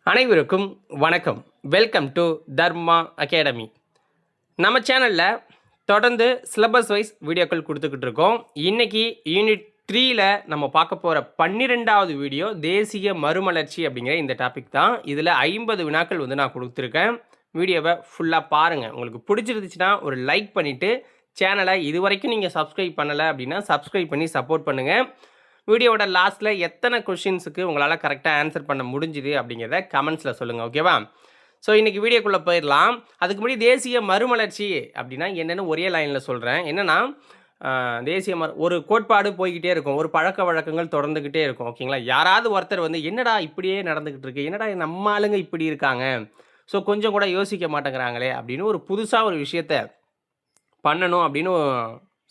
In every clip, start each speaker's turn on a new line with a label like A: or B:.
A: அனைவருக்கும் வணக்கம். Welcome to Dharma academy. நம்ம சேனலில் தொடர்ந்து சிலபஸ் வைஸ் வீடியோக்கள் கொடுத்துக்கிட்டு இருக்கோம். இன்றைக்கி யூனிட் 3ல் நம்ம பார்க்க போகிற 12வது வீடியோ தேசிய மறுமலர்ச்சி அப்படிங்கிற இந்த டாபிக் தான். இதில் 50 வினாக்கள் நான் கொடுத்துருக்கேன். வீடியோவை ஃபுல்லாக பாருங்கள். உங்களுக்கு பிடிச்சிருந்துச்சுன்னா ஒரு லைக் பண்ணிவிட்டு சேனலை இது வரைக்கும் நீங்கள் சப்ஸ்கிரைப் பண்ணலை அப்படின்னா சப்ஸ்கிரைப் பண்ணி சப்போர்ட் பண்ணுங்கள். வீடியோவோட லாஸ்ட்டில் எத்தனை கொஷின்ஸுக்கு உங்களால் கரெக்டாக ஆன்சர் பண்ண முடிஞ்சுது அப்படிங்கிறத கமெண்ட்ஸில் சொல்லுங்கள், ஓகேவா? ஸோ இன்றைக்கி வீடியோக்குள்ளே போயிடலாம். அதுக்கு முன்னாடி தேசிய மறுமலர்ச்சி அப்படின்னா என்னென்னு ஒரே லைனில் சொல்கிறேன். என்னென்னா தேசிய ஒரு கோட்பாடு போய்கிட்டே இருக்கும், ஒரு பழக்க வழக்கங்கள் தொடர்ந்துக்கிட்டே இருக்கும், ஓகேங்களா? யாராவது ஒருத்தர் என்னடா இப்படியே நடந்துக்கிட்டு இருக்கு, என்னடா நம்ம ஆளுங்க இப்படி இருக்காங்க, ஸோ கொஞ்சம் கூட யோசிக்க மாட்டேங்கிறாங்களே அப்படின்னு ஒரு புதுசாக ஒரு விஷயத்த பண்ணணும் அப்படின்னு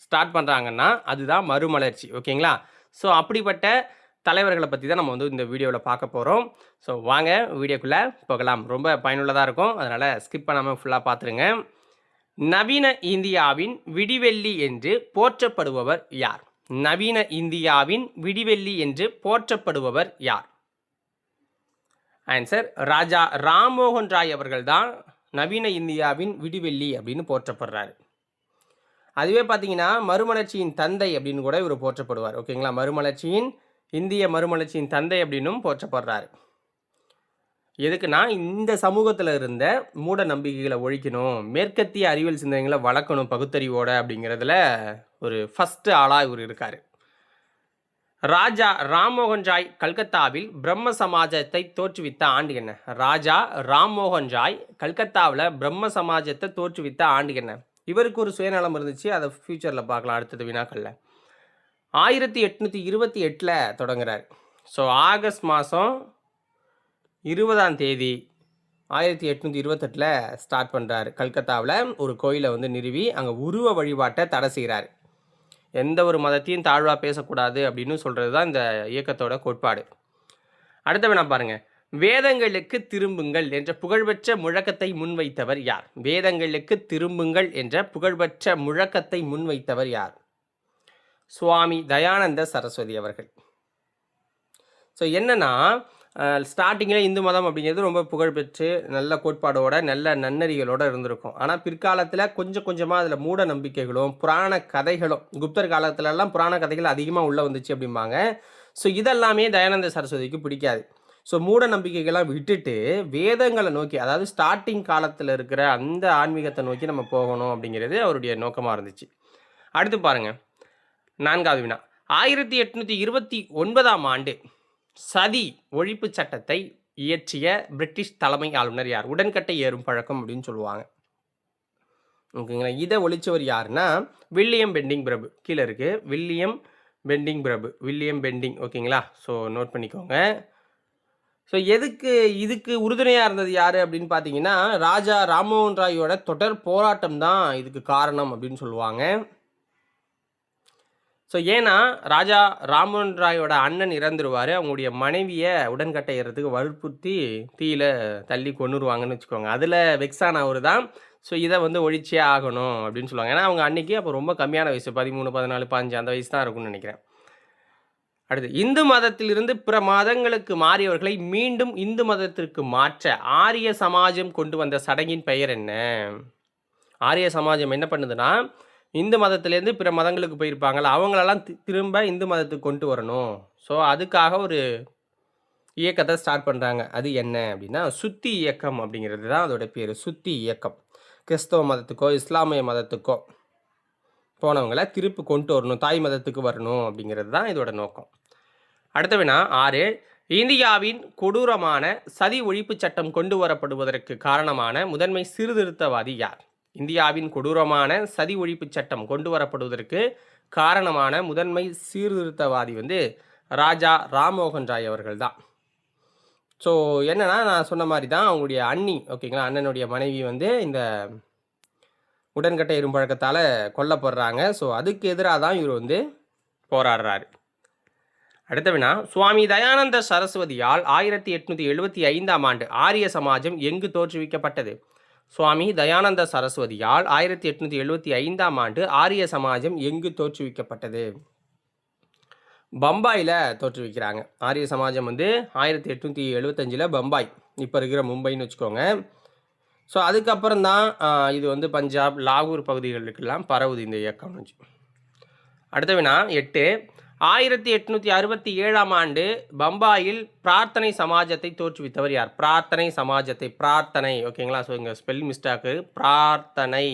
A: ஸ்டார்ட் பண்ணுறாங்கன்னா அதுதான் மறுமலர்ச்சி, ஓகேங்களா? ஸோ அப்படிப்பட்ட தலைவர்களை பற்றி தான் நம்ம இந்த வீடியோவில் பார்க்க போகிறோம். ஸோ வாங்க வீடியோக்குள்ளே போகலாம். ரொம்ப பயனுள்ளதாக இருக்கும், அதனால் ஸ்கிப் பண்ணாமல் ஃபுல்லாக பார்த்துருங்க. நவீன இந்தியாவின் விடிவெள்ளி என்று போற்றப்படுபவர் யார்? நவீன இந்தியாவின் விடிவெள்ளி என்று போற்றப்படுபவர் யார்? ஆன்சர் ராஜா ராம்மோகன் ராய் அவர்கள் தான் நவீன இந்தியாவின் விடிவெள்ளி அப்படின்னு போற்றப்படுறாரு. அதுவே பார்த்தீங்கன்னா மறுமலர்ச்சியின் தந்தை அப்படின்னு கூட இவர் போற்றப்படுவார், ஓகேங்களா? இந்திய மறுமலர்ச்சியின் தந்தை அப்படின்னும் போற்றப்படுறாரு. எதுக்குன்னா இந்த சமூகத்தில் இருந்த மூட நம்பிக்கைகளை ஒழிக்கணும், மேற்கத்திய அறிவியல் சிந்தனைகளை வளர்க்கணும் பகுத்தறிவோட அப்படிங்கிறதுல ஒரு ஃபஸ்ட்டு ஆளாக இவர் இருக்கார். ராஜா ராம்மோகன் ராய் கல்கத்தாவில் பிரம்ம சமாஜத்தை தோற்றுவித்த ஆண்டு என்ன? ராஜா ராம்மோகன் ராய் கல்கத்தாவில் பிரம்ம சமாஜத்தை தோற்றுவித்த ஆண்டு என்ன? இவருக்கு ஒரு சுயநலம் இருந்துச்சு, அதை ஃப்யூச்சரில் பார்க்கலாம் அடுத்தது வினாக்களில். 1828 தொடங்குறார். ஸோ ஆகஸ்ட் மாதம் 20ஆம் தேதி 1828 ஸ்டார்ட் பண்ணுறாரு. கல்கத்தாவில் ஒரு கோயிலை நிறுவி அங்கே உருவ வழிபாட்டை தடை செய்கிறார். எந்த ஒரு மதத்தையும் தாழ்வாக பேசக்கூடாது அப்படின்னு சொல்கிறது தான் இந்த இயக்கத்தோட கோட்பாடு. அடுத்த வினா பாருங்கள். வேதங்களுக்கு திரும்புங்கள் என்ற புகழ்பெற்ற முழக்கத்தை முன்வைத்தவர் யார்? வேதங்களுக்கு திரும்புங்கள் என்ற புகழ்பெற்ற முழக்கத்தை முன்வைத்தவர் யார்? சுவாமி தயானந்த சரஸ்வதி அவர்கள். ஸோ என்னன்னா ஸ்டார்டிங்கில் இந்து மதம் அப்படிங்கிறது ரொம்ப புகழ்பெற்று நல்ல கோட்பாடோட நல்ல நன்னறிகளோடு இருந்திருக்கும். ஆனால் பிற்காலத்தில் கொஞ்சம் கொஞ்சமாக அதில் மூட நம்பிக்கைகளும் புராண கதைகளும், குப்தர் காலத்துலலாம் புராண கதைகள் அதிகமாக உள்ளே வந்துச்சு அப்படிம்பாங்க. ஸோ இதெல்லாமே தயானந்த சரஸ்வதிக்கு பிடிக்காது. ஸோ மூட நம்பிக்கைகள்லாம் விட்டுட்டு வேதங்களை நோக்கி, அதாவது ஸ்டார்டிங் காலத்தில் இருக்கிற அந்த ஆன்மீகத்தை நோக்கி நம்ம போகணும் அப்படிங்கிறது அவருடைய நோக்கமாக இருந்துச்சு. அடுத்து பாருங்கள், 4வது வினா. 1829ஆம் ஆண்டு சதி ஒழிப்பு சட்டத்தை இயற்றிய பிரிட்டிஷ் தலைமை ஆளுநர் யார்? உடன்கட்டை ஏறும் பழக்கம் அப்படின்னு சொல்லுவாங்க, ஓகேங்களா? இதை ஒழிச்சவர் யாருன்னா வில்லியம் பெண்டிங் பிரபு. கீழே இருக்குது வில்லியம் பெண்டிங் பிரபு, வில்லியம் பெண்டிங், ஓகேங்களா? ஸோ நோட் பண்ணிக்கோங்க. ஸோ இதுக்கு உறுதுணையாக இருந்தது யார் அப்படின்னு பார்த்தீங்கன்னா ராஜா ராம்மோகன் ராயோட தொடர் போராட்டம் தான் இதுக்கு காரணம் அப்படின்னு சொல்லுவாங்க. ஸோ ஏன்னா ராஜா ராம்மோகன் ராயோட அண்ணன் இறந்துருவார், அவங்களுடைய மனைவியை உடன்கட்டை ஏறதுக்கு வற்புறுத்தி தீயில தள்ளி கொண்டுருவாங்கன்னு வச்சுக்கோங்க. அதில் வெக்ஸான அவர் தான். ஸோ இதை ஒழிச்சே ஆகணும் அப்படின்னு சொல்லுவாங்க. ஏன்னா அவங்க அன்றைக்கி அப்போ ரொம்ப கம்மியான வயசு, 13, 14, 15 அந்த வயசு தான் இருக்கும்னு நினைக்கிறேன். அடுத்து, இந்து மதத்திலிருந்து பிற மதங்களுக்கு மாறியவர்களை மீண்டும் இந்து மதத்திற்கு மாற்ற ஆரிய சமாஜம் கொண்டு வந்த சடங்கின் பெயர் என்ன? ஆரிய சமாஜம் என்ன பண்ணுதுன்னா இந்து மதத்திலேருந்து பிற மதங்களுக்கு போயிருப்பாங்களா, அவங்களெல்லாம் திரும்ப இந்து மதத்துக்கு கொண்டு வரணும். ஸோ அதுக்காக ஒரு இயக்கத்தை ஸ்டார்ட் பண்ணுறாங்க. அது என்ன அப்படின்னா சுத்தி இயக்கம் அப்படிங்கிறது தான் அதோட பேர். சுத்தி இயக்கம் கிறிஸ்தவ மதத்துக்கோ இஸ்லாமிய மதத்துக்கோ போனவங்களை திருப்பி கொண்டு வரணும், தாய் மதத்துக்கு வரணும் அப்படிங்கிறது தான் இதோட நோக்கம். அடுத்த வினா 6. இந்தியாவின் கொடூரமான சதி ஒழிப்பு சட்டம் கொண்டு வரப்படுவதற்கு காரணமான முதன்மை சீர்திருத்தவாதி யார்? இந்தியாவின் கொடூரமான சதி ஒழிப்பு சட்டம் கொண்டு வரப்படுவதற்கு காரணமான முதன்மை சீர்திருத்தவாதி ராஜா ராம்மோகன் ராய் அவர்கள் தான். ஸோ என்னன்னா நான் சொன்ன மாதிரி தான் அவங்களுடைய அண்ணி, ஓகேங்களா, அண்ணனுடைய மனைவி இந்த உடன்கட்டை ஏறும் பழக்கத்தால் கொல்லப்படுறாங்க. ஸோ அதுக்கு எதிராக தான் இவர் போராடுறாரு. அடுத்த வினா. சுவாமி தயானந்த சரஸ்வதியால் 1875ஆம் ஆண்டு ஆரிய சமாஜம் எங்கு தோற்றுவிக்கப்பட்டது? சுவாமி தயானந்த சரஸ்வதியால் 1875ஆம் ஆண்டு ஆரிய சமாஜம் எங்கு தோற்றுவிக்கப்பட்டது? பம்பாயில் தோற்றுவிக்கிறாங்க. ஆரிய சமாஜம் வந்து 1875 பம்பாய், இப்போ இருக்கிற மும்பைன்னு வச்சுக்கோங்க. ஸோ அதுக்கப்புறம் தான் இது வந்து பஞ்சாப், லாகூர் பகுதிகளுக்கெல்லாம் பரவுது இந்த இயக்கம். அடுத்த வினா 8. 1867 ஆண்டு பம்பாயில் பிரார்த்தனை சமாஜத்தை தோற்றுவித்தவர் யார்? பிரார்த்தனை சமாஜத்தை, பிரார்த்தனை, ஓகேங்களா? ஸோ இங்கே ஸ்பெல் மிஸ்டேக்கு, பிரார்த்தனை,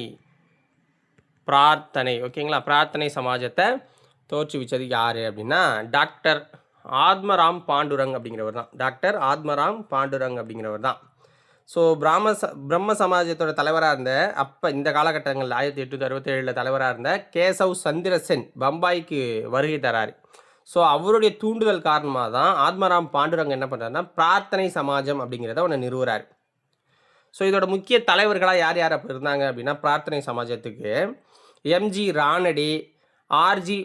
A: ஓகேங்களா? பிரார்த்தனை சமாஜத்தை தோற்றுவிச்சது யார் அப்படின்னா டாக்டர் ஆத்மராம் பாண்டுரங் அப்படிங்கிறவர் தான். டாக்டர் ஆத்மராம் பாண்டுரங் அப்படிங்கிறவர் தான். ஸோ பிரம்ம சமாஜத்தோட தலைவராக இருந்த அப்போ இந்த காலகட்டங்களில் 1867 தலைவராக இருந்த கேசவ் சந்திர சென் பம்பாய்க்கு வருகை தராரு. ஸோ அவருடைய தூண்டுதல் காரணமாக தான் ஆத்மராம் பாண்டுரங் என்ன பண்ணுறாருன்னா பிரார்த்தனை சமாஜம் அப்படிங்கிறத ஒன்று நிறுவுறாரு. ஸோ இதோட முக்கிய தலைவர்களாக யார் யார் அப்போ இருந்தாங்க அப்படின்னா பிரார்த்தனை சமாஜத்துக்கு எம்ஜி ரானடே, ஆர்ஜி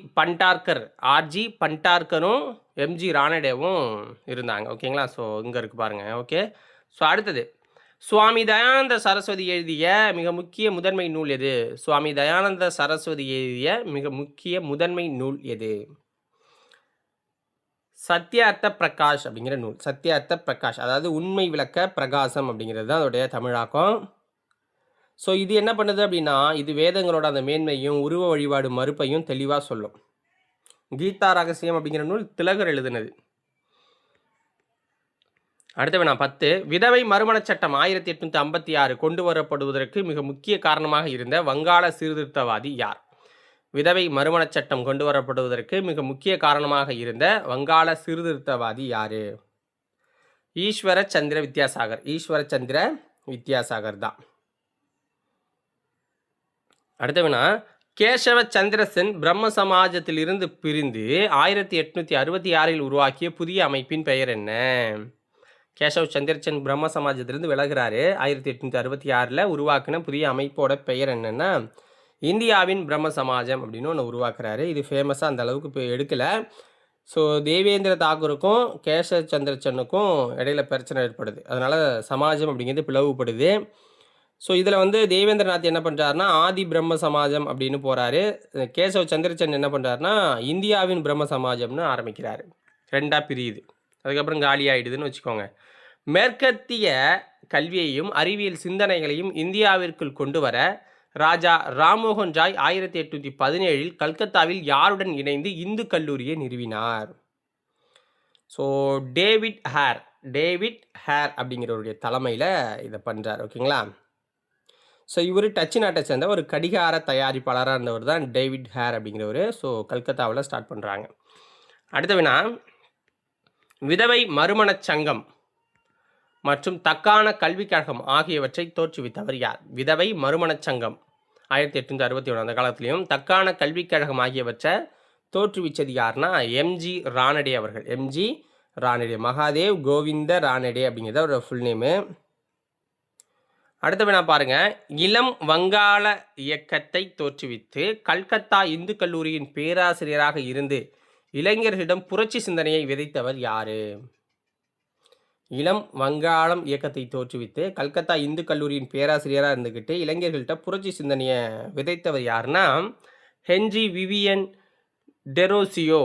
A: பண்டார்கரும் எம்ஜி ரானடேவும் இருந்தாங்க. ஓகேங்களா? ஸோ இங்கே இருக்குது பாருங்கள். ஓகே. ஸோ அடுத்தது சுவாமி தயானந்த சரஸ்வதி எழுதிய மிக முக்கிய முதன்மை நூல் எது? சுவாமி தயானந்த சரஸ்வதி எழுதிய மிக முக்கிய முதன்மை நூல் எது? சத்யார்த்த பிரகாஷ் அப்படிங்கிற நூல். சத்யார்த்த பிரகாஷ், அதாவது உண்மை விளக்க பிரகாசம் அப்படிங்கிறது தான் அதோடைய தமிழாக்கம். ஸோ இது என்ன பண்ணுது அப்படின்னா இது வேதங்களோட அந்த மேன்மையும் உருவ வழிபாடு மறுப்பையும் தெளிவாக சொல்லும். கீதா ரகசியம் அப்படிங்கிற நூல் திலகர் எழுதினது. அடுத்த வினா 10. விதவை மறுமணச் சட்டம் 1856 கொண்டு வரப்படுவதற்கு மிக முக்கிய காரணமாக இருந்த வங்காள சீர்திருத்தவாதி யார்? விதவை மறுமணச் சட்டம் கொண்டு வரப்படுவதற்கு மிக முக்கிய காரணமாக இருந்த வங்காள சீர்திருத்தவாதி யாரு? ஈஸ்வர சந்திர வித்யாசாகர் தான். அடுத்த வினா கேசவ சந்திர சென் பிரம்ம சமாஜத்திலிருந்து பிரிந்து 1866 உருவாக்கிய புதிய அமைப்பின் பெயர் என்ன? கேசவ் சந்திரசென் பிரம்ம சமாஜத்திலிருந்து விலகிறாரு. 1866 உருவாக்கின புதிய அமைப்போட பெயர் என்னென்னா இந்தியாவின் பிரம்ம சமாஜம் அப்படின்னு ஒன்று உருவாக்குறாரு. இது ஃபேமஸாக அந்த அளவுக்கு இப்போ எடுக்கலை. ஸோ தேவேந்திர தாகூருக்கும் கேசவ் சந்திரசென்னுக்கும் இடையில பிரச்சனை ஏற்படுது. அதனால் சமாஜம் அப்படிங்கிறது பிளவுபடுது. ஸோ இதில் வந்து தேவேந்திரநாத் என்ன பண்ணுறாருனா ஆதி பிரம்ம சமாஜம் அப்படின்னு போகிறாரு. கேசவ் சந்திரசென் என்ன பண்ணுறாருனா இந்தியாவின் பிரம்ம சமாஜம்னு ஆரம்பிக்கிறாரு. ரெண்டாக பிரியுது. அதுக்கப்புறம் காலி ஆகிடுதுன்னு வச்சுக்கோங்க. மேற்கத்திய கல்வியையும் அறிவியல் சிந்தனைகளையும் இந்தியாவிற்குள் கொண்டு வர ராஜா ராம்மோகன் ராய் 1817 கல்கத்தாவில் யாருடன் இணைந்து இந்து கல்லூரியை நிறுவினார்? ஸோ டேவிட் ஹேர் அப்படிங்கிறவருடைய தலைமையில் இதை பண்ணுறார். ஓகேங்களா? ஸோ இவர் டச்சு நாட்டை சேர்ந்த ஒரு கடிகார தயாரிப்பாளராக இருந்தவர் தான் டேவிட் ஹேர் அப்படிங்கிறவர். ஸோ கல்கத்தாவில் ஸ்டார்ட் பண்ணுறாங்க. அடுத்த வினா விதவை மறுமணச் சங்கம் மற்றும் தக்கான கல்விக் கழகம் ஆகியவற்றை தோற்றுவித்தவர் யார்? விதவை மறுமணச் சங்கம் 1861 அந்த காலத்திலையும் தக்கான கல்விக் கழகம் ஆகியவற்றை தோற்றுவிச்சது யாருன்னா எம்ஜி ரானடே அவர்கள். எம்ஜி ரானடே, மகாதேவ் கோவிந்த ரானடே அப்படிங்கிறது அவரோட ஃபுல் நேமு. அடுத்த வினா பாருங்க. இளம் வங்காள இயக்கத்தை தோற்றுவித்து கல்கத்தா இந்து கல்லூரியின் பேராசிரியராக இருந்து இளைஞர்களிடம் புரட்சி சிந்தனையை விதைத்தவர் யாரு? இளம் வங்காளம் இயக்கத்தை தோற்றுவித்து கல்கத்தா இந்து கல்லூரியின் பேராசிரியராக இருந்துக்கிட்டு இளைஞர்கள்ட்ட புரட்சி சிந்தனையை விதைத்தவர் யாருன்னா ஹென்றி விவியன் டெரோசியோ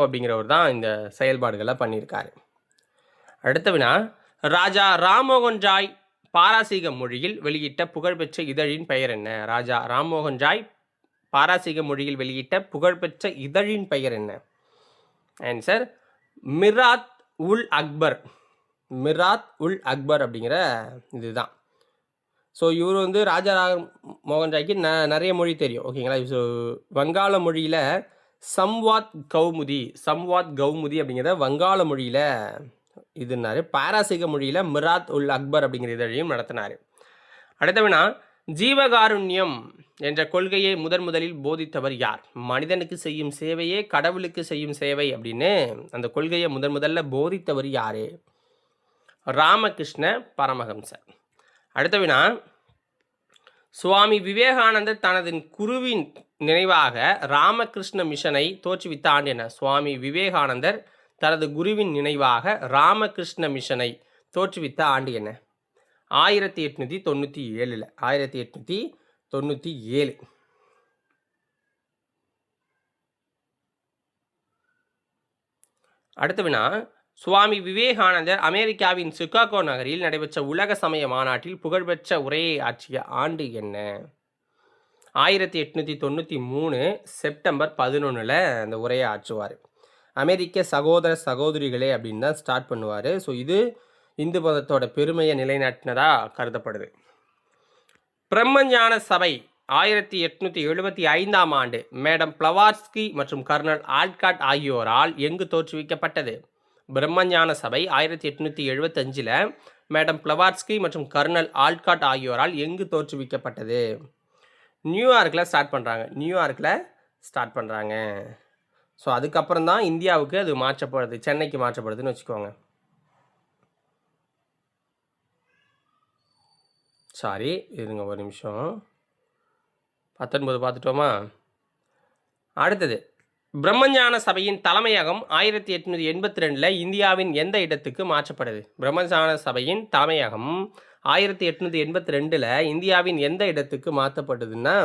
A: அப்படிங்கிறவர் தான் இந்த செயல்பாடுகளை பண்ணியிருக்காரு. அடுத்த வினா ராஜா ராம்மோகன் ராய் பாரசீக மொழியில் வெளியிட்ட புகழ்பெற்ற இதழின் பெயர் என்ன? ராஜா ராம்மோகன் ராய் பாரசீக மொழியில் வெளியிட்ட புகழ்பெற்ற இதழின் பெயர் என்ன? ஆன்சர் மிராத் உல் அக்பர் அப்படிங்கிற இதுதான். ஸோ இவர் வந்து ராஜா ராம்மோகன் ராய்க்கு நிறைய மொழி தெரியும். ஓகேங்களா? ஸோ வங்காள மொழியில் சம்வாத் கௌமுதி அப்படிங்கிறத வங்காள மொழியில் இதுனாரு. பாரசீக மொழியில் மிராத் உல் அக்பர் அப்படிங்கிற இதழையும் நடத்தினார். அடுத்த வினா ஜீவகாருண்யம் என்ற கொள்கையை முதலில் போதித்தவர் யார்? மனிதனுக்கு செய்யும் சேவையே கடவுளுக்கு செய்யும் சேவை அப்படின்னு அந்த கொள்கையை முதல்ல போதித்தவர் யாரு? ராமகிருஷ்ண பரமஹம்சர். அடுத்த வினா சுவாமி விவேகானந்தர் தனது குருவின் நினைவாக ராமகிருஷ்ண மிஷனை தோற்றுவித்த ஆண்டு என்ன? சுவாமி விவேகானந்தர் தனது குருவின் நினைவாக ராமகிருஷ்ண மிஷனை தோற்றுவித்த ஆண்டு என்ன? 1897. 1897. அடுத்த வினா, சுவாமி விவேகானந்தர் அமெரிக்காவின் சிகாகோ நகரில் நடைபெற்ற உலக சமய மாநாட்டில் புகழ்பெற்ற உரையை ஆற்றிய ஆண்டு என்ன? 1893 செப்டம்பர் 11 அந்த உரையை ஆற்றுவார். அமெரிக்க சகோதர சகோதரிகளே அப்படின்னு தான் ஸ்டார்ட் பண்ணுவார். ஸோ இது இந்து மதத்தோட பெருமையை நிலைநாட்டினதாக கருதப்படுது. பிரம்மஞான சபை 1875 ஆண்டு மேடம் பிளவாட்ஸ்கி மற்றும் கர்னல் ஆல்காட் ஆகியோரால் எங்கு தோற்றுவிக்கப்பட்டது? பிரம்மஞான சபை 1875 மேடம் பிளவாட்ஸ்கி மற்றும் கர்னல் ஆல்காட் ஆகியோரால் எங்கு தோற்றுவிக்கப்பட்டது? நியூயார்க்கில் ஸ்டார்ட் பண்ணுறாங்க. ஸோ அதுக்கப்புறம் தான் இந்தியாவுக்கு அது மாற்றப்படுது, சென்னைக்கு மாற்றப்படுதுன்னு வச்சுக்கோங்க. சாரி, இருங்க ஒரு நிமிஷம். 19 பார்த்துட்டோமா? அடுத்தது, பிரம்மஞான சபையின் தலைமையகம் 1882 இந்தியாவின் எந்த இடத்துக்கு மாற்றப்படுது? பிரம்மஞான சபையின் தலைமையகம் 1882 இந்தியாவின் எந்த இடத்துக்கு மாற்றப்படுதுன்னா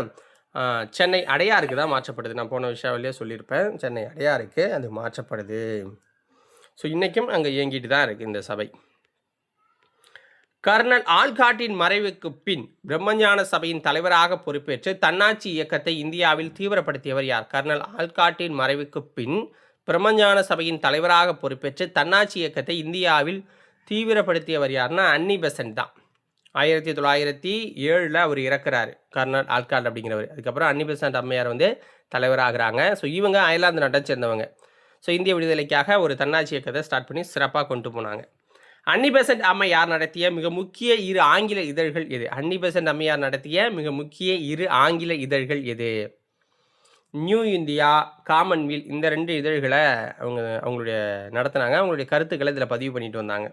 A: சென்னை அடையாருக்கு தான் மாற்றப்படுது. நான் போன விஷயம்லேயே சொல்லியிருப்பேன், சென்னை அடையாருக்கு அது மாற்றப்படுது. ஸோ இன்றைக்கும் அங்கே இயங்கிட்டு தான் இருக்குது இந்த சபை. கர்னல் ஆல்காட்டின் மறைவுக்கு பின் பிரம்மஞான சபையின் தலைவராக பொறுப்பேற்று தன்னாட்சி இயக்கத்தை இந்தியாவில் தீவிரப்படுத்தியவர் யார்? கர்னல் ஆல்காட்டின் மறைவுக்கு பின் பிரம்மஞான சபையின் தலைவராக பொறுப்பேற்று தன்னாட்சி இயக்கத்தை இந்தியாவில் தீவிரப்படுத்தியவர் யார்னா அன்னி பெசன்ட் தான். 1907 அவர் இறக்குறாரு கர்னல் ஆல்காட் அப்படிங்கிறவர். அதுக்கப்புறம் அன்னி பெசன்ட் அம்மையார் வந்து தலைவராகிறாங்க. ஸோ இவங்க அயர்லாந்து நாட்டை சேர்ந்தவங்க. ஸோ இந்திய விடுதலைக்காக ஒரு தன்னாட்சி இயக்கத்தை ஸ்டார்ட் பண்ணி சிறப்பாக கொண்டு போனாங்க. அன்னி பெசன்ட் அம்மையார் நடத்திய மிக முக்கிய 2 ஆங்கில இதழ்கள் எது? அன்னி பெசன்ட் அம்மையார் நடத்திய மிக முக்கிய 2 ஆங்கில இதழ்கள் எது? நியூ இந்தியா, காமன்வெல்த், இந்த 2 இதழ்களை அவங்களுடைய நடத்தினாங்க. அவங்களுடைய கருத்துக்களை இதில் பதிவு பண்ணிட்டு வந்தாங்க.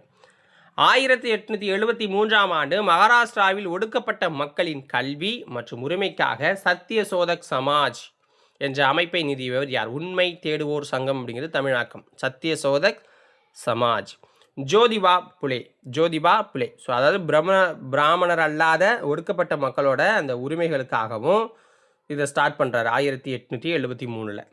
A: 1873 ஆண்டு மகாராஷ்டிராவில் ஒடுக்கப்பட்ட மக்களின் கல்வி மற்றும் உரிமைக்காக சத்திய சோதக் சமாஜ் என்ற அமைப்பை நிறுவியவர் யார்? உண்மை தேடுவோர் சங்கம் அப்படிங்கிறது தமிழாக்கம். சத்திய சோதக் சமாஜ். ஜோதிபா புலே. ஸோ அதாவது பிராமணர் அல்லாத ஒடுக்கப்பட்ட மக்களோட அந்த உரிமைகளுக்காகவும் இதை ஸ்டார்ட் பண்ணுறாரு 1873.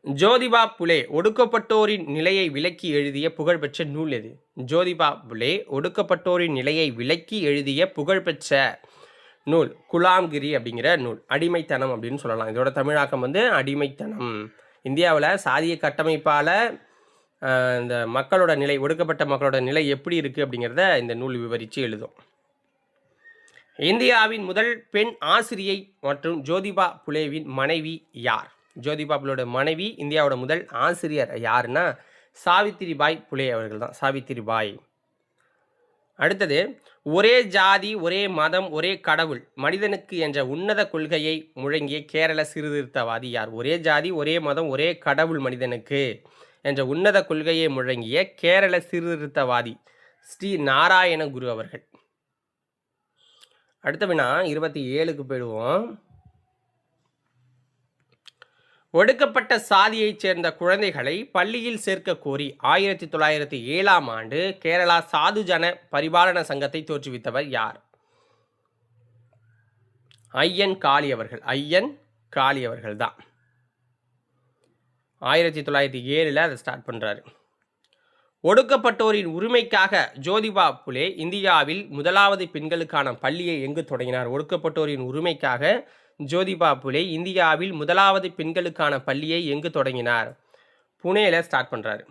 A: ஜோதிபா புலே ஒடுக்கப்பட்டோரின் நிலையை விளக்கி எழுதிய புகழ்பெற்ற நூல் எது? ஜோதிபா புலே ஒடுக்கப்பட்டோரின் நிலையை விளக்கி எழுதிய புகழ்பெற்ற நூல் குலாம்கிரி அப்படிங்கிற நூல். அடிமைத்தனம் அப்படின்னு சொல்லலாம். இதோட தமிழாக்கம் வந்து அடிமைத்தனம். இந்தியாவில் சாதிய கட்டமைப்பால் இந்த மக்களோட நிலை, ஒடுக்கப்பட்ட மக்களோட நிலை எப்படி இருக்குது அப்படிங்கிறத இந்த நூல் விவரித்து எழுதும். இந்தியாவின் முதல் பெண் ஆசிரியை மற்றும் ஜோதிபா புலேவின் மனைவி யார்? ஜோதிபா புலேயோட மனைவி இந்தியாவோட முதல் ஆசிரியர் யாருன்னா சாவித்திரிபாய் புலே அவர்கள் தான். சாவித்திரிபாய். அடுத்தது, ஒரே ஜாதி ஒரே மதம் ஒரே கடவுள் மனிதனுக்கு என்ற உன்னத கொள்கையை முழங்கிய கேரள சீர்திருத்தவாதி யார்? ஒரே ஜாதி ஒரே மதம் ஒரே கடவுள் மனிதனுக்கு என்ற உன்னத கொள்கையை முழங்கிய கேரள சீர்திருத்தவாதி ஸ்ரீ நாராயண குரு அவர்கள். அடுத்த வினா 27க்கு போயிடுவோம். ஒடுக்கப்பட்ட சாதியைச் சேர்ந்த குழந்தைகளை பள்ளியில் சேர்க்க கோரி 1907 ஆண்டு கேரளா சாதுஜன பரிபாலன சங்கத்தை தோற்றுவித்தவர் யார்? ஐயன் காளி அவர்கள் தான். 1907 அதை ஸ்டார்ட் பண்ணுறாரு. ஒடுக்கப்பட்டோரின் உரிமைக்காக ஜோதிபா புலே இந்தியாவில் முதலாவது பெண்களுக்கான பள்ளியை எங்கு தொடங்கினார்? ஒடுக்கப்பட்டோரின் உரிமைக்காக ஜோதிபா புலே இந்தியாவில் முதலாவது பெண்களுக்கான பள்ளியை எங்கு தொடங்கினார்? புனேல ஸ்டார்ட் பண்ணுறாரு.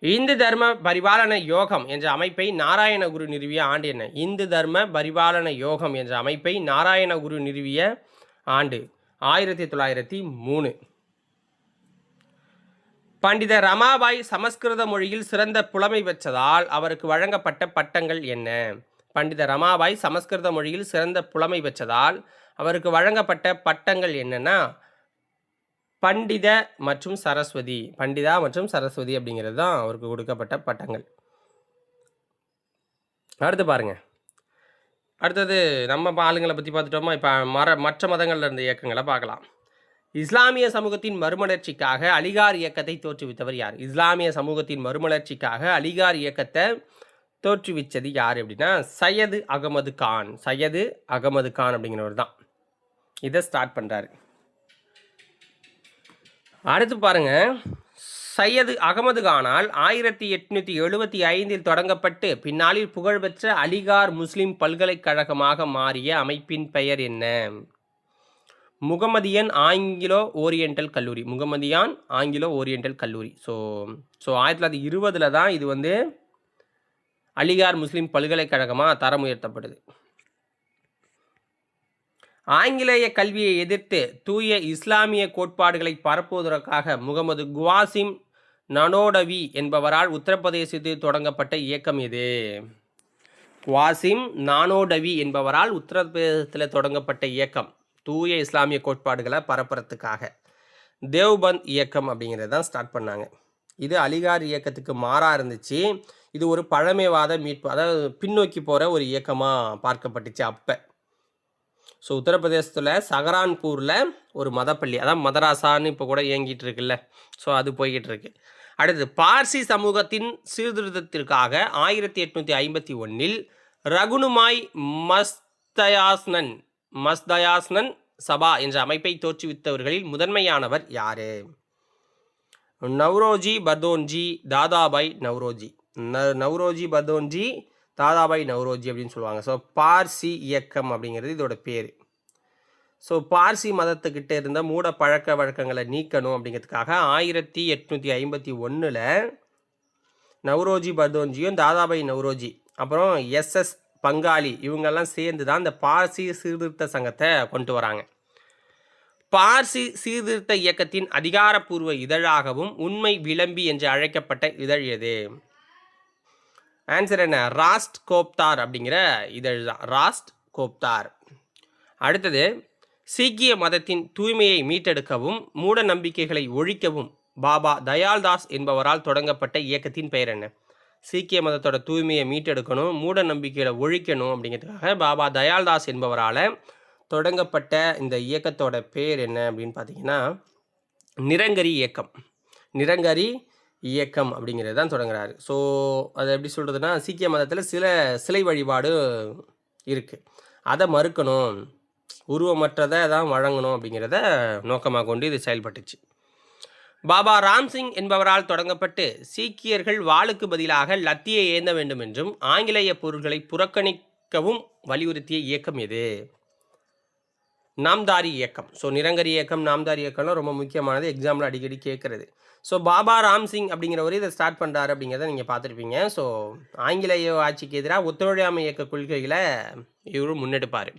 A: இந்து தர்ம பரிபாலன யோகம் என்ற அமைப்பை நாராயணகுரு நிறுவிய ஆண்டு என்ன? இந்து தர்ம பரிபாலன யோகம் என்ற அமைப்பை நாராயணகுரு நிறுவிய ஆண்டு 1903. பண்டித ரமாபாய் சமஸ்கிருத மொழியில் சிறந்த புலமை பெற்றதால் அவருக்கு வழங்கப்பட்ட பட்டங்கள் என்ன? பண்டித ரமாபாய் சமஸ்கிருத மொழியில் சிறந்த புலமை பெற்றதால் அவருக்கு வழங்கப்பட்ட பட்டங்கள் என்னன்னா பண்டிதா மற்றும் சரஸ்வதி அப்படிங்கிறது தான் அவருக்கு கொடுக்கப்பட்ட பட்டங்கள். அடுத்து பாருங்க. அடுத்தது நம்ம ஆளுங்களை பற்றி பார்த்துட்டோமா? இப்போ மற்ற மதங்களில் இருந்த இயக்கங்களை பார்க்கலாம். இஸ்லாமிய சமூகத்தின் மறுமலர்ச்சிக்காக அலிகார் இயக்கத்தை தோற்றுவித்தவர் யார்? இஸ்லாமிய சமூகத்தின் மறுமலர்ச்சிக்காக அலிகார் இயக்கத்தை தோற்றுவிச்சது யார் அப்படின்னா சையது அகமது கான் அப்படிங்கிறவர் தான் இதை ஸ்டார்ட் பண்ணுறாரு. அடுத்து பாருங்க, சையது அகமது கானால் 1875 தொடங்கப்பட்டு பின்னாளில் புகழ்பெற்ற அலிகார் முஸ்லிம் பல்கலைக்கழகமாக மாறிய அமைப்பின் பெயர் என்ன? முகமதியன் ஆங்கிலோ ஓரியண்டல் கல்லூரி. முகமதியான் ஆங்கிலோ ஓரியண்டல் கல்லூரி. ஸோ 1920 தான் இது வந்து அலிகார் முஸ்லிம் பல்கலைக்கழகமாக தரம் உயர்த்தப்படுது. ஆங்கிலேய கல்வியை எதிர்த்து தூய இஸ்லாமிய கோட்பாடுகளை பரப்புவதற்காக முகமது குவாசிம் நனோடவி என்பவரால் உத்தரப்பிரதேசத்தில் தொடங்கப்பட்ட இயக்கம் எது? குவாசிம் நானோடவி என்பவரால் உத்தரப்பிரதேசத்தில் தொடங்கப்பட்ட இயக்கம் தூய இஸ்லாமிய கோட்பாடுகளை பரப்புறதுக்காக தேவ்பந்த் இயக்கம் அப்படிங்கிறது தான் ஸ்டார்ட் பண்ணாங்க. இது அலிகார் இயக்கத்துக்கு மாறாக இருந்துச்சு. இது ஒரு பழமைவாத மீட்பு, அதாவது பின்னோக்கி போகிற ஒரு இயக்கமாக பார்க்கப்பட்டுச்சு அப்போ. ஸோ உத்தரப்பிரதேசத்தில் சஹரான்பூரில் ஒரு மதப்பள்ளி, அதான் மதராசான்னு இப்போ கூட இயங்கிட்டு இருக்குல்ல, ஸோ அது போய்கிட்டு இருக்கு. அடுத்தது, பார்சி சமூகத்தின் சீர்திருத்தத்திற்காக 1851 ரகுனுமாய் மஸ்தயாஸ்னன் சபா என்ற அமைப்பை தோற்றுவித்தவர்களில் முதன்மையானவர் யாரு? நவ்ரோஜி பர்தோன்ஜி, தாதாபாய் நவ்ரோஜி. நவ்ரோஜி பர்தோன்ஜி, தாதாபாய் நவ்ரோஜி அப்படின்னு சொல்லுவாங்க. ஸோ பார்சி இயக்கம் அப்படிங்கிறது இதோட பேர். ஸோ பார்சி மதத்துக்கிட்ட இருந்த மூட பழக்க வழக்கங்களை நீக்கணும் அப்படிங்கிறதுக்காக 1851 நவ்ரோஜி பர்தோன்ஜியும் தாதாபாய் நவ்ரோஜி அப்புறம் எஸ்எஸ் பங்காளி இவங்கெல்லாம் சேர்ந்து தான் இந்த பார்சி சீர்திருத்த சங்கத்தை கொண்டு வராங்க. பார்சி சீர்திருத்த இயக்கத்தின் அதிகாரப்பூர்வ இதழாகவும் உண்மை விளம்பி என்று அழைக்கப்பட்ட இதழ் எது? ஆன்சர் என்ன? ராஸ்ட் கோப்தார் அப்படிங்கிற இதழ் தான், ராஸ்ட் கோப்தார். அடுத்தது, சீக்கிய மதத்தின் தூய்மையை மீட்டெடுக்கவும் மூட நம்பிக்கைகளை ஒழிக்கவும் பாபா தயால்தாஸ் என்பவரால் தொடங்கப்பட்ட இயக்கத்தின் பெயர் என்ன? சீக்கிய மதத்தோட தூய்மையை மீட்டெடுக்கணும், மூட நம்பிக்கைகளை ஒழிக்கணும் அப்படிங்கிறதுக்காக பாபா தயால்தாஸ் என்பவரால் தொடங்கப்பட்ட இந்த இயக்கத்தோட பேர் என்ன அப்படின்னு பார்த்தீங்கன்னா நிரங்கரி இயக்கம். நிரங்கரி இயக்கம் அப்படிங்கிறது தான் தொடங்குறாரு. ஸோ அதை எப்படி சொல்கிறதுனா, சீக்கிய மதத்தில் சிலை வழிபாடு இருக்குது, அதை மறுக்கணும், உருவமற்றதை தான் வழங்கணும் அப்படிங்கிறத நோக்கமாக கொண்டு இது செயல்பட்டுச்சு. பாபா ராம்சிங் என்பவரால் தொடங்கப்பட்டு சீக்கியர்கள் வாளுக்கு பதிலாக லத்தியை ஏந்த வேண்டும் என்றும் ஆங்கிலேய பொருட்களை புறக்கணிக்கவும் வலியுறுத்திய இயக்கம் எது? நாம்தாரி இயக்கம். ஸோ நிரங்கரி இயக்கம், நாம்தாரி இயக்கம்லாம் ரொம்ப முக்கியமானது, எக்ஸாம்பிள் அடிக்கடி கேட்குறது. ஸோ பாபா ராம்சிங் அப்படிங்கிறவர் இதை ஸ்டார்ட் பண்ணுறாரு அப்படிங்கிறத நீங்கள் பார்த்துருப்பீங்க. ஸோ ஆங்கிலேய ஆட்சிக்கு எதிராக ஒத்துழையாமை இயக்க கொள்கைகளை இவரும் முன்னெடுப்பார்.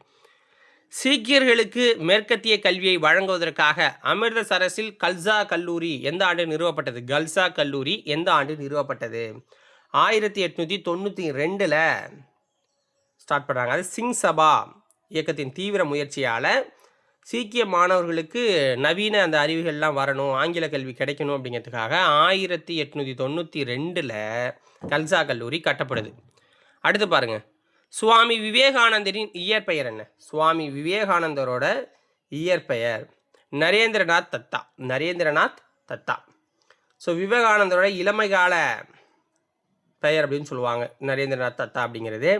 A: சீக்கியர்களுக்கு மேற்கத்திய கல்வியை வழங்குவதற்காக அமிர்தசரஸில் கல்சா கல்லூரி எந்த ஆண்டு நிறுவப்பட்டது? கல்சா கல்லூரி எந்த ஆண்டு நிறுவப்பட்டது? 1892 ஸ்டார்ட் பண்ணுறாங்க. அது சிங் சபா இயக்கத்தின் தீவிர முயற்சியால் சீக்கிய மாணவர்களுக்கு நவீன அந்த அறிவுகள்லாம் வரணும், ஆங்கில கல்வி கிடைக்கணும் அப்படிங்கிறதுக்காக 1892 கல்சா கல்லூரி கட்டப்படுது. அடுத்து பாருங்கள், சுவாமி விவேகானந்தரின் இயற்பெயர் என்ன? சுவாமி விவேகானந்தரோட இயற்பெயர் நரேந்திரநாத் தத்தா. நரேந்திரநாத் தத்தா. ஸோ விவேகானந்தரோட இளமை கால பெயர் அப்படின்னு சொல்லுவாங்க நரேந்திரநாத் தத்தா அப்படிங்கிறது.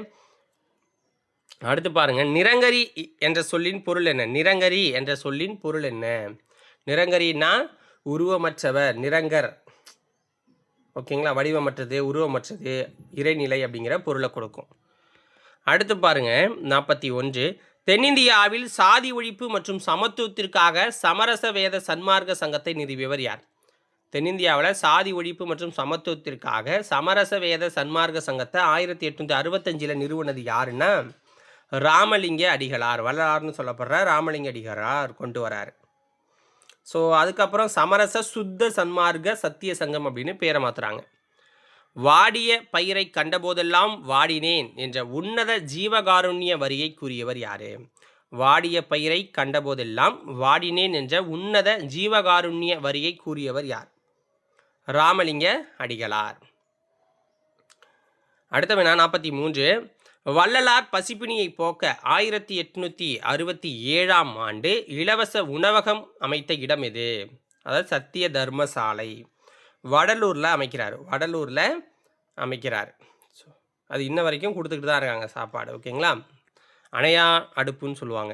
A: அடுத்து பாருங்க, நிரங்கரி என்ற சொல்லின் பொருள் என்ன? நிரங்கரி என்ற சொல்லின் பொருள் என்ன? நிரங்கரின்னா உருவமற்றவர், நிரங்கர், ஓகேங்களா, வடிவமற்றது, உருவமற்றது, இறைநிலை அப்படிங்கிற பொருளை கொடுக்கும். அடுத்து பாருங்க 41, தென்னிந்தியாவில் சாதி ஒழிப்பு மற்றும் சமத்துவத்திற்காக சமரச வேத சன்மார்க்க சங்கத்தை நிறுவியவர் யார்? தென்னிந்தியாவில் சாதி ஒழிப்பு மற்றும் சமத்துவத்திற்காக சமரச வேத சன்மார்க்க சங்கத்தை 1865 நிறுவனது யாருன்னா ராமலிங்க அடிகளார். வரலாறுன்னு சொல்லப்படுற ராமலிங்க அடிகளார் கொண்டு வராரு. ஸோ அதுக்கப்புறம் சமரச சுத்த சன்மார்க்க சத்திய சங்கம் அப்படின்னு பேரை மாற்றுறாங்க. வாடிய பயிரை கண்டபோதெல்லாம் வாடினேன் என்ற உன்னத ஜீவகாருண்ய வரியை கூறியவர் யாரு? வாடிய பயிரை கண்டபோதெல்லாம் வாடினேன் என்ற உன்னத ஜீவகாருண்ய வரியை கூறியவர் யார்? ராமலிங்க அடிகளார். அடுத்த வினா 43, வள்ளலார் பசிப்பினியை போக்க 1867 இலவச உணவகம் அமைத்த இடம் எது? அதாவது சத்திய தர்மசாலை. வடலூரில் அமைக்கிறார். ஸோ அது இன்ன வரைக்கும் கொடுத்துக்கிட்டு தான் இருக்காங்க சாப்பாடு, ஓகேங்களா. அணையா அடுப்புன்னு சொல்லுவாங்க.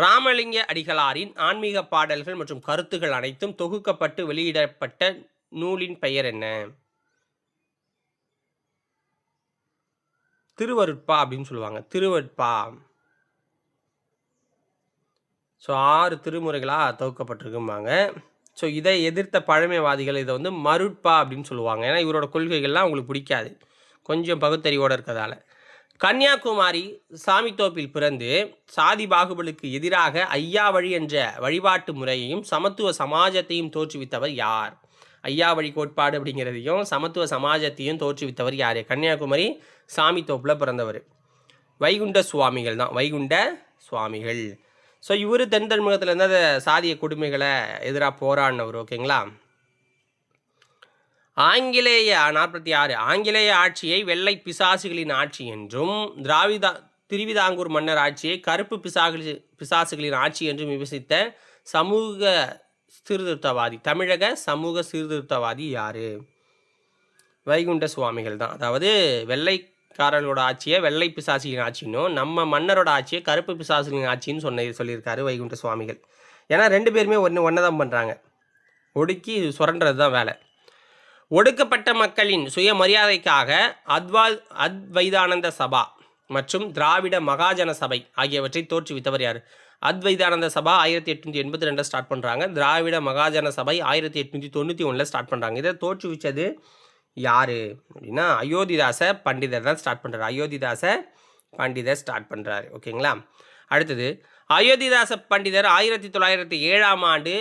A: ராமலிங்க அடிகளாரின் ஆன்மீக பாடல்கள் மற்றும் கருத்துகள் அனைத்தும் தொகுக்கப்பட்டு வெளியிடப்பட்ட நூலின் பெயர் என்ன? திருவருட்பா அப்படின்னு சொல்லுவாங்க. திருவருட்பா. ஸோ 6 திருமுறைகளாக தொகுக்கப்பட்டிருக்கும்பாங்க. ஸோ இதை எதிர்த்த பழமைவாதிகள் இதை வந்து மருட்பா அப்படின்னு சொல்லுவாங்க. ஏன்னா இவரோட கொள்கைகள்லாம் உங்களுக்கு பிடிக்காது, கொஞ்சம் பகுத்தறிவோடு இருக்கிறதால. கன்னியாகுமரி சாமித்தோப்பில் பிறந்து சாதி பாகுபாடுக்கு எதிராக ஐயா வழி என்ற வழிபாட்டு முறையையும் சமத்துவ சமாஜத்தையும் தோற்றுவித்தவர் யார்? ஐயா வழி கோட்பாடு அப்படிங்கிறதையும் சமத்துவ சமாஜத்தையும் தோற்றுவித்தவர் யார்? கன்னியாகுமரி சாமித்தோப்பில் பிறந்தவர் வைகுண்ட சுவாமிகள் தான். வைகுண்ட சுவாமிகள். ஸோ இவர் தென் தமிழகத்துலேருந்து அந்த சாதிய கொடுமைகளை எதிராக போராடினவர். ஓகேங்களா. ஆங்கிலேய 46 ஆங்கிலேய ஆட்சியை வெள்ளை பிசாசுகளின் ஆட்சி என்றும் திருவிதாங்கூர் மன்னர் ஆட்சியை கருப்பு பிசாசுகளின் ஆட்சி என்றும் விமர்சித்த சமூக சீர்திருத்தவாதி, தமிழக சமூக சீர்திருத்தவாதி யார்? வைகுண்ட சுவாமிகள் தான். அதாவது வெள்ளைக்காரர்களோட ஆட்சியை வெள்ளை பிசாசுகளின் ஆட்சின்னும் நம்ம மன்னரோட ஆட்சியை கருப்பு பிசாசுகளின் ஆட்சின்னு சொல்லியிருக்காரு வைகுண்ட சுவாமிகள். ஏன்னா 2 பேருமே ஒன்று தான் பண்ணுறாங்க, ஒடுக்கி சுரண்டுறது தான் வேலை. ஒடுக்கப்பட்ட மக்களின் சுயமரியாதைக்காக அத்வைதானந்த சபா மற்றும் திராவிட மகாஜன சபை ஆகியவற்றை தோற்றுவித்தவர் யார்? அத்வைதானந்த சபா 1882 ஸ்டார்ட் பண்ணுறாங்க. திராவிட மகாஜன சபை 1891 ஸ்டார்ட் பண்ணுறாங்க. இதை தோற்றுவிச்சது யார் அப்படின்னா அயோத்திதாச பண்டிதர் தான் ஸ்டார்ட் பண்ணுறாரு. அயோத்திதாச பண்டிதர் ஸ்டார்ட் பண்ணுறாரு. ஓகேங்களா. அடுத்தது அயோத்திதாச பண்டிதர் 1907ஆம் ஆண்டு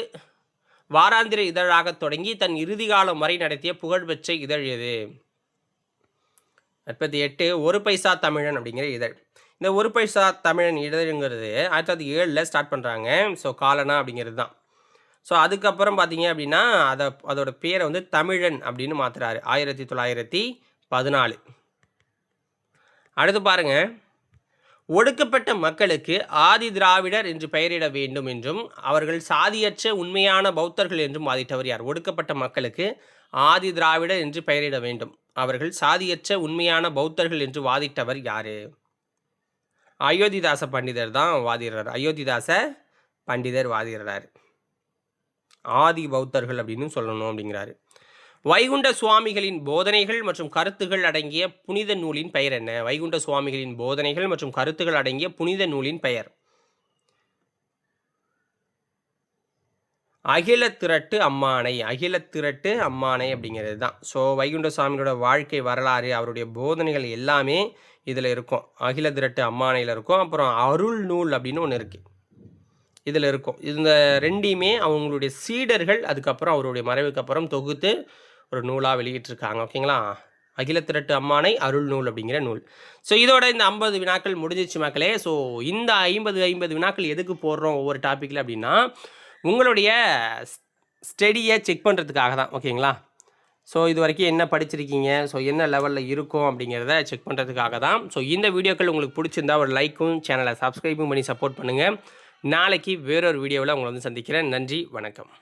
A: வாராந்திர இதழாக தொடங்கி தன் இறுதி காலம் வரை நடத்திய புகழ்பெற்ற இதழ் எது? 48 ஒரு பைசா தமிழன் அப்படிங்கிற இதழ். இந்த ஒரு பைசா தமிழன் இதழுங்கிறது 1907 ஸ்டார்ட் பண்ணுறாங்க. ஸோ காலனா அப்படிங்கிறது தான். ஸோ அதுக்கப்புறம் பார்த்தீங்க அப்படின்னா அதோட பேரை வந்து தமிழன் அப்படின்னு மாற்றுறாரு 1914. அடுத்து பாருங்கள், ஒடுக்கப்பட்ட மக்களுக்கு ஆதி திராவிடர் என்று பெயரிட வேண்டும் என்றும் அவர்கள் சாதியற்ற உண்மையான பௌத்தர்கள் என்றும் வாதிட்டவர் யார்? ஒடுக்கப்பட்ட மக்களுக்கு ஆதி திராவிடர் என்று பெயரிட வேண்டும், அவர்கள் சாதியற்ற உண்மையான பௌத்தர்கள் என்று வாதிட்டவர் யார்? அயோத்திதாச பண்டிதர் தான் வாதிடுறார். அயோத்திதாச பண்டிதர் வாதிடுறார். ஆதி பௌத்தர்கள் அப்படின்னு சொல்லணும் அப்படிங்கிறாரு. வைகுண்ட சுவாமிகளின் போதனைகள் மற்றும் கருத்துகள் அடங்கிய புனித நூலின் பெயர் என்ன? வைகுண்ட சுவாமிகளின் போதனைகள் மற்றும் கருத்துகள் அடங்கிய புனித நூலின் பெயர் அகில திரட்டு அம்மானை. அகில திரட்டு அம்மானை அப்படிங்கிறது தான். ஸோ வைகுண்ட சுவாமியோட வாழ்க்கை வரலாறு, அவருடைய போதனைகள் எல்லாமே இதில் இருக்கும். அகில திரட்டு அம்மானையில் இருக்கும். அப்புறம் அருள் நூல் அப்படின்னு ஒன்று இருக்குது, இதில் இருக்கும். இந்த ரெண்டையுமே அவங்களுடைய சீடர்கள் அதுக்கப்புறம் அவருடைய மறைவுக்கு அப்புறம் தொகுத்து ஒரு நூலாக வெளியிட்டிருக்காங்க. ஓகேங்களா. அகில திரட்டு அம்மானை அருள் நூல் அப்படிங்கிற நூல். ஸோ இதோட இந்த 50 வினாக்கள் முடிஞ்சிச்சு மக்களே. ஸோ இந்த 50 வினாக்கள் எதுக்கு போடுறோம் ஒவ்வொரு டாப்பிக்கில் அப்படின்னா உங்களுடைய ஸ்டடியை செக் பண்ணுறதுக்காக தான். ஓகேங்களா. ஸோ இது வரைக்கும் என்ன படிச்சிருக்கீங்க, ஸோ என்ன லெவலில் இருக்கும் அப்படிங்கிறத செக் பண்ணுறதுக்காக தான். ஸோ இந்த வீடியோக்கள் உங்களுக்கு பிடிச்சிருந்தா ஒரு லைக்கும் சேனலை சப்ஸ்கிரைபும் பண்ணி சப்போர்ட் பண்ணுங்கள். நாளைக்கு வேறொரு வீடியோவில் உங்களை வந்து சந்திக்கிறேன். நன்றி, வணக்கம்.